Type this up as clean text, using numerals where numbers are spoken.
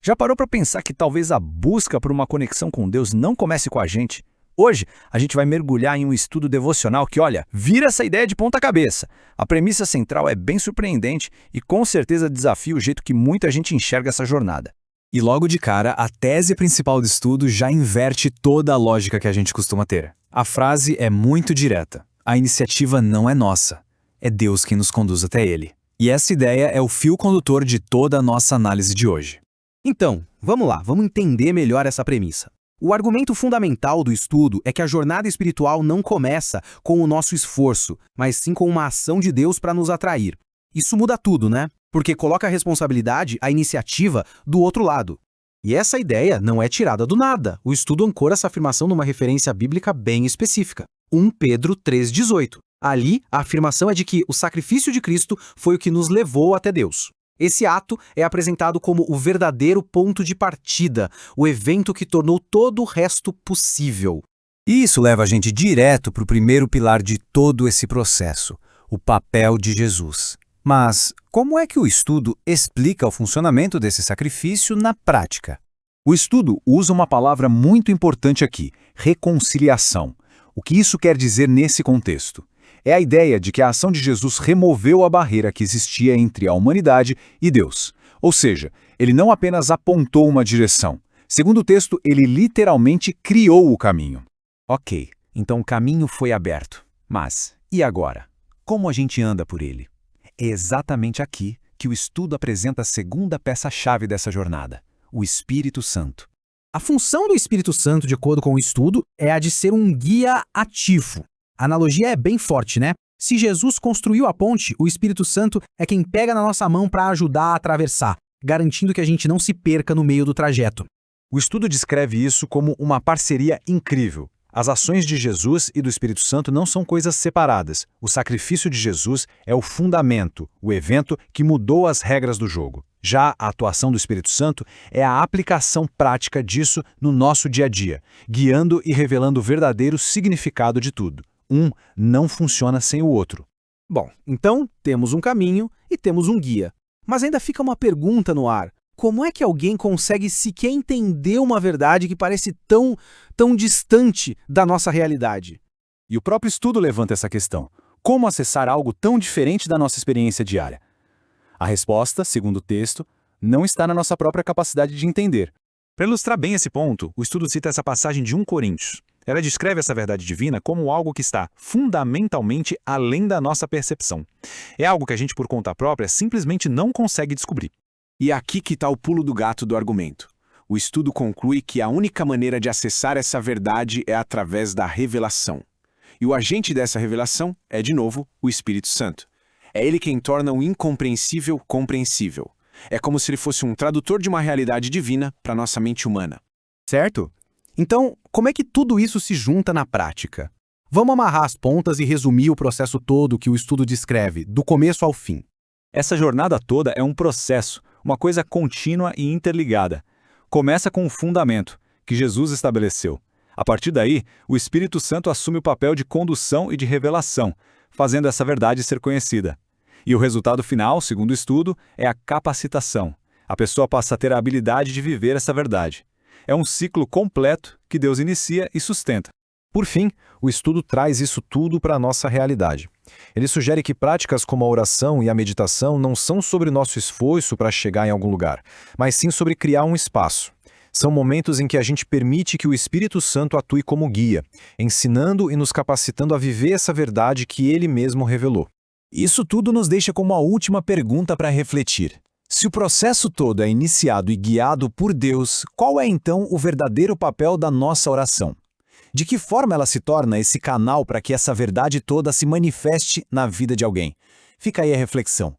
Já parou para pensar que talvez a busca por uma conexão com Deus não comece com a gente? Hoje, a gente vai mergulhar em um estudo devocional que, olha, vira essa ideia de ponta cabeça. A premissa central é bem surpreendente e com certeza desafia o jeito que muita gente enxerga essa jornada. E logo de cara, a tese principal do estudo já inverte toda a lógica que a gente costuma ter. A frase é muito direta. A iniciativa não é nossa. É Deus quem nos conduz até Ele. E essa ideia é o fio condutor de toda a nossa análise de hoje. Então, vamos lá, vamos entender melhor essa premissa. O argumento fundamental do estudo é que a jornada espiritual não começa com o nosso esforço, mas sim com uma ação de Deus para nos atrair. Isso muda tudo, né? Porque coloca a responsabilidade, a iniciativa, do outro lado. E essa ideia não é tirada do nada. O estudo ancora essa afirmação numa referência bíblica bem específica. 1 Pedro 3,18. Ali, a afirmação é de que o sacrifício de Cristo foi o que nos levou até Deus. Esse ato é apresentado como o verdadeiro ponto de partida, o evento que tornou todo o resto possível. E isso leva a gente direto para o primeiro pilar de todo esse processo, o papel de Jesus. Mas como é que o estudo explica o funcionamento desse sacrifício na prática? O estudo usa uma palavra muito importante aqui, reconciliação. O que isso quer dizer nesse contexto? É a ideia de que a ação de Jesus removeu a barreira que existia entre a humanidade e Deus. Ou seja, ele não apenas apontou uma direção. Segundo o texto, ele literalmente criou o caminho. Ok, então o caminho foi aberto. Mas, e agora? Como a gente anda por ele? É exatamente aqui que o estudo apresenta a segunda peça-chave dessa jornada, o Espírito Santo. A função do Espírito Santo, de acordo com o estudo, é a de ser um guia ativo. A analogia é bem forte, né? Se Jesus construiu a ponte, o Espírito Santo é quem pega na nossa mão para ajudar a atravessar, garantindo que a gente não se perca no meio do trajeto. O estudo descreve isso como uma parceria incrível. As ações de Jesus e do Espírito Santo não são coisas separadas. O sacrifício de Jesus é o fundamento, o evento que mudou as regras do jogo. Já a atuação do Espírito Santo é a aplicação prática disso no nosso dia a dia, guiando e revelando o verdadeiro significado de tudo. Um não funciona sem o outro. Bom, então temos um caminho e temos um guia. Mas ainda fica uma pergunta no ar. Como é que alguém consegue sequer entender uma verdade que parece tão distante da nossa realidade? E o próprio estudo levanta essa questão. Como acessar algo tão diferente da nossa experiência diária? A resposta, segundo o texto, não está na nossa própria capacidade de entender. Para ilustrar bem esse ponto, o estudo cita essa passagem de 1 Coríntios. Ela descreve essa verdade divina como algo que está fundamentalmente além da nossa percepção. É algo que a gente, por conta própria, simplesmente não consegue descobrir. E é aqui que está o pulo do gato do argumento. O estudo conclui que a única maneira de acessar essa verdade é através da revelação. E o agente dessa revelação é, de novo, o Espírito Santo. É ele quem torna o incompreensível compreensível. É como se ele fosse um tradutor de uma realidade divina para nossa mente humana. Certo? Então, como é que tudo isso se junta na prática? Vamos amarrar as pontas e resumir o processo todo que o estudo descreve, do começo ao fim. Essa jornada toda é um processo, uma coisa contínua e interligada. Começa com o fundamento, que Jesus estabeleceu. A partir daí, o Espírito Santo assume o papel de condução e de revelação, fazendo essa verdade ser conhecida. E o resultado final, segundo o estudo, é a capacitação. A pessoa passa a ter a habilidade de viver essa verdade. É um ciclo completo que Deus inicia e sustenta. Por fim, o estudo traz isso tudo para a nossa realidade. Ele sugere que práticas como a oração e a meditação não são sobre nosso esforço para chegar em algum lugar, mas sim sobre criar um espaço. São momentos em que a gente permite que o Espírito Santo atue como guia, ensinando e nos capacitando a viver essa verdade que Ele mesmo revelou. Isso tudo nos deixa com uma última pergunta para refletir. Se o processo todo é iniciado e guiado por Deus, qual é então o verdadeiro papel da nossa oração? De que forma ela se torna esse canal para que essa verdade toda se manifeste na vida de alguém? Fica aí a reflexão.